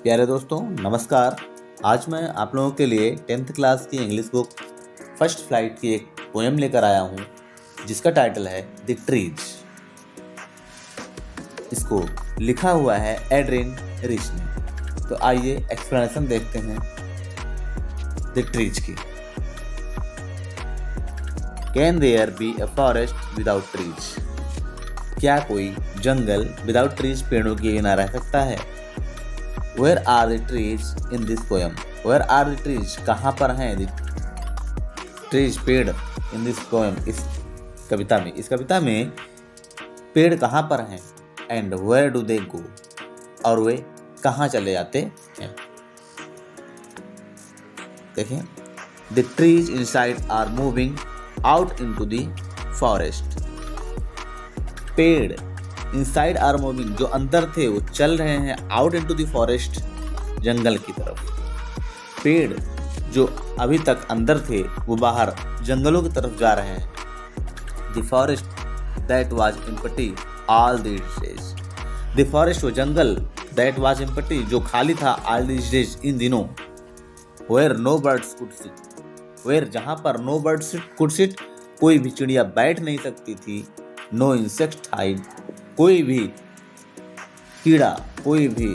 प्यारे दोस्तों नमस्कार। आज मैं आप लोगों के लिए 10th क्लास की इंग्लिश बुक फर्स्ट फ्लाइट की एक पोएम लेकर आया हूँ जिसका टाइटल है द ट्रीज। इसको लिखा हुआ है एड्रिन रिच ने। तो आइए एक्सप्लेनेशन देखते हैं द ट्रीज की। Can there be a forest without trees? क्या कोई जंगल विदाउट ट्रीज पेड़ों के बिना रह सकता है? Where are the trees in this poem? Where are the trees? कहाँ पर हैं the trees पेड़ in this poem? इस कविता में पेड़ कहाँ पर हैं? And where do they go? और वे कहाँ चले जाते हैं? देखें, the trees inside are moving out into the forest. पेड़ इनसाइड आर मूविंग, जो अंदर थे वो चल रहे हैं आउट इनटू द फॉरेस्ट, जंगल की तरफ। पेड़ जो अभी तक अंदर थे वो बाहर जंगलों की तरफ जा रहे हैं। The forest that was empty all these days. The forest वो जंगल दैट वाज एम्प्टी जो खाली था ऑल दीज डेज इन दिनों। Where no birds could sit, where जहाँ पर नो बर्ड्स कुड सिट कोई भी चिड़िया बैठ नहीं सकती थी। नो इंसेक्ट हाइड, कोई भी कीड़ा, कोई भी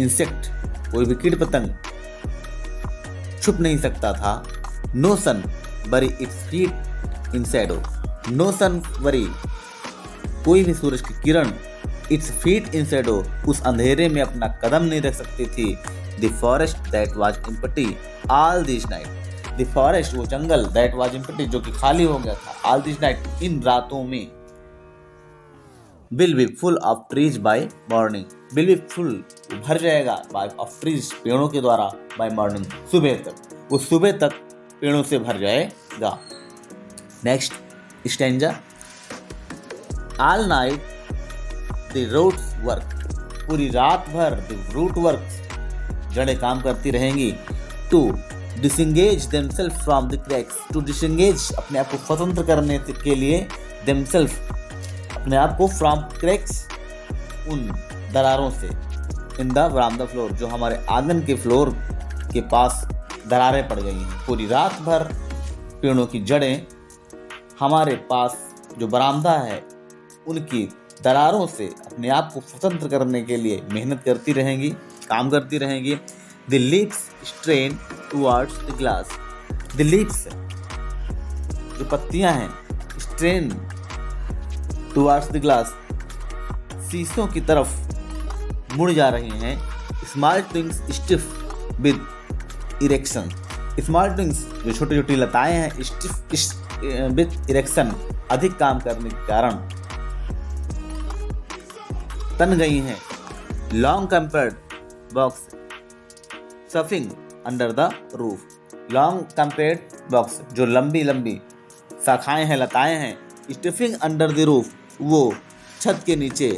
इंसेक्ट, कोई भी कीट पतंग छुप नहीं सकता था। No sun bury its feet in shadow, no sun bury, कोई भी सूरज की किरण इट्स फीट इन शैडो, उस अंधेरे में अपना कदम नहीं रख सकती थी। The forest that was empty all this night, the forest वो जंगल दैट वाज एम्प्टी जो कि खाली हो गया था ऑल दिस नाइट इन रातों में। will be full of trees by morning, will be full भर जाएगा by of trees पेड़ों के द्वारा by morning सुबह तक, वो सुबह तक पेड़ों से भर जाएगा। Next stanza, all night the roots work, पूरी रात भर the root works जड़ें काम करती रहेंगी। to disengage themselves from the cracks, to disengage अपने आप को स्वतंत्र करने के लिए themselves अपने आप को फ्रॉम क्रैक्स उन दरारों से, इन द बरामदा फ्लोर जो हमारे आंगन के फ्लोर के पास दरारें पड़ गई हैं। पूरी रात भर पेड़ों की जड़ें हमारे पास जो बरामदा है उनकी दरारों से अपने आप को स्वतंत्र करने के लिए मेहनत करती रहेंगी, काम करती रहेंगी। The leaves strain towards the glass, the leaves जो पत्तियां हैं स्ट्रेन टुवर्ड्स द ग्लास शीशों की तरफ मुड़ जा रही हैं। Small twigs stiff with erection, small twigs जो छोटी छोटी लताएं हैं स्टिफ विद इरेक्शन अधिक काम करने के कारण तन गई हैं। Long compared box surfing under the roof, long compared box जो लंबी लंबी शाखाएं हैं, लताएं हैं। स्टिफिंग अंडर द रूफ वो छत के नीचे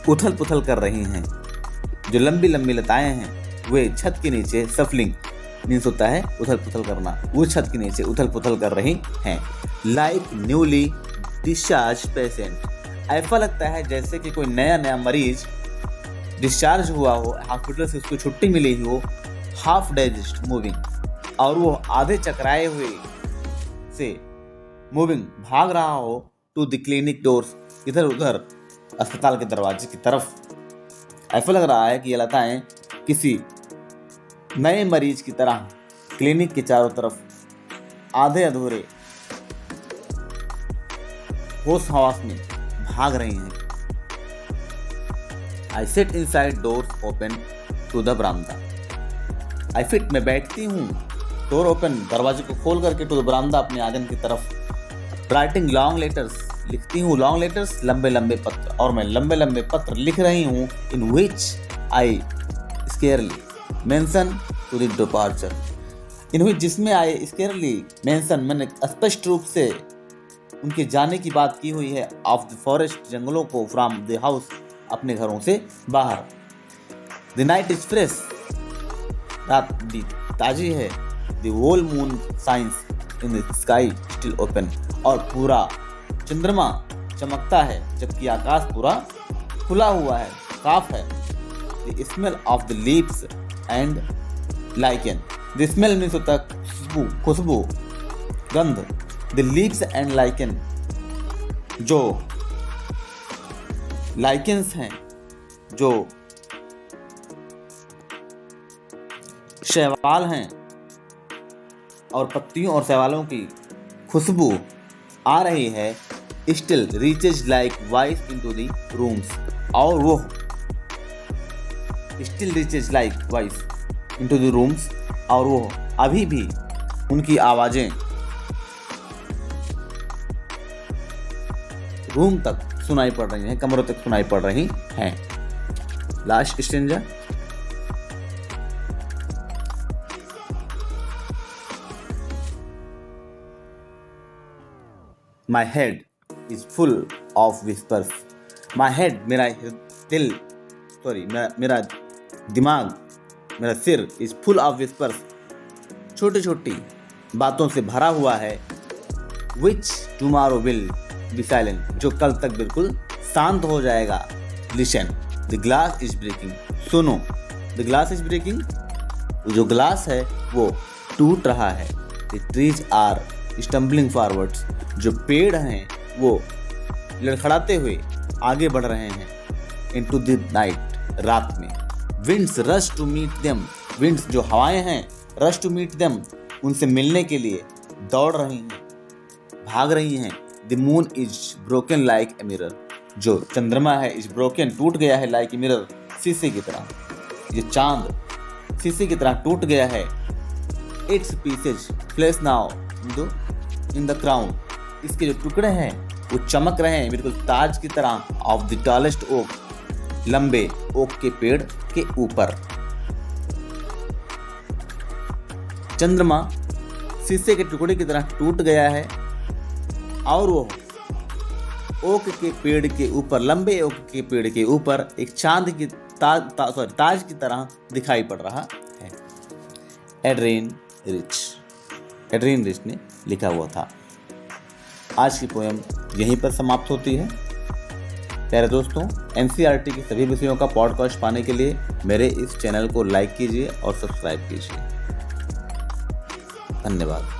उथल पुथल कर रही हैं। जो लंबी लंबी लताएं हैं वे छत के नीचे, सफलिंग मीन्स होता है उथल पुथल करना, वो छत के नीचे उथल पुथल कर रही हैं। लाइक न्यूली डिस्चार्ज पेशेंट, ऐसा लगता है जैसे कि कोई नया मरीज डिस्चार्ज हुआ हो, हॉस्पिटल से उसको छुट्टी मिली हो। हाफ डाइजेस्ट मूविंग, और वो आधे चकराए हुए से मूविंग भाग रहा हो टू द क्लिनिक डोर्स, इधर उधर अस्पताल के दरवाजे की तरफ। ऐसा लग रहा है कि ये लताएं किसी नए मरीज की तरह क्लिनिक के चारों तरफ आधे अधूरे होश हवास में भाग रही हैं। I sit inside doors open to the verandah, I fit में बैठती हूँ, डोर ओपन दरवाजे को खोल करके टू द बरामदा अपने आंगन की तरफ। राइटिंग लॉन्ग लेटर्स, लिखती हूँ लॉन्ग लेटर्स लंबे लंबे पत्र, और मैं लंबे लंबे पत्र लिख रही हूँ। इन विच आई स्केयरली मेंशन टू द डिपार्चर, इन विच जिसमें आई स्केयरली मेंशन मैंने स्पष्ट रूप से उनके जाने की बात की हुई है। ऑफ द फॉरेस्ट जंगलों को, फ्रॉम द हाउस अपने घरों से बाहर। द नाइट इज फ्रेश, रात ताजी है। The whole moon shines in the sky still open, और पूरा चंद्रमा चमकता है जबकि आकाश पूरा खुला हुआ है। काफ है। The smell of the leaves and lichen. The smell means होता है खुशबू, गंध। द लीव्स एंड लाइकेन, जो लाइकेंस हैं, जो शैवाल हैं, और पत्तियों और शैवालों की खुशबू आ रही है। Still reaches like voice into the rooms, और वो still reaches like voice into the rooms, और वो अभी भी उनकी आवाजें रूम तक सुनाई पड़ रही हैं, कमरों तक सुनाई पड़ रही हैं। Last stanza. My head is full of whispers. My head, मेरा दिमाग, मेरा सिर is full of whispers, छोटी छोटी बातों से भरा हुआ है। Which tomorrow will be silent, जो कल तक बिल्कुल शांत हो जाएगा। Listen, the glass is breaking. सुनो, the glass is breaking, जो ग्लास है वो टूट रहा है। The trees are stumbling forwards, जो पेड़ हैं वो लड़खड़ाते हुए आगे बढ़ रहे हैं। Into the night, रात में। Winds rush to meet them, winds जो हवाएं हैं, rush to meet them, उनसे मिलने के लिए दौड़ रही हैं, भाग रही हैं। The moon is broken like a mirror, जो चंद्रमा है is broken, टूट गया है like a mirror, शीशे की तरह। ये चांद शीशे की तरह टूट गया है। Its pieces flash now in the crown, इसके जो टुकड़े हैं वो चमक रहे हैं बिल्कुल ताज की तरह। ऑफ द टॉलेस्ट ओक, लंबे ओक के पेड़ के ऊपर। चंद्रमा शीशे के टुकड़े की तरह टूट गया है, और वो ओक के पेड़ के ऊपर, लंबे ओक के पेड़ के ऊपर एक चांद की ताज की तरह दिखाई पड़ रहा है। एड्रियन रिच ने लिखा हुआ था। आज की पोएम यहीं पर समाप्त होती है। प्यारे दोस्तों, एनसीईआरटी के सभी विषयों का पॉडकास्ट पाने के लिए मेरे इस चैनल को लाइक कीजिए और सब्सक्राइब कीजिए। धन्यवाद।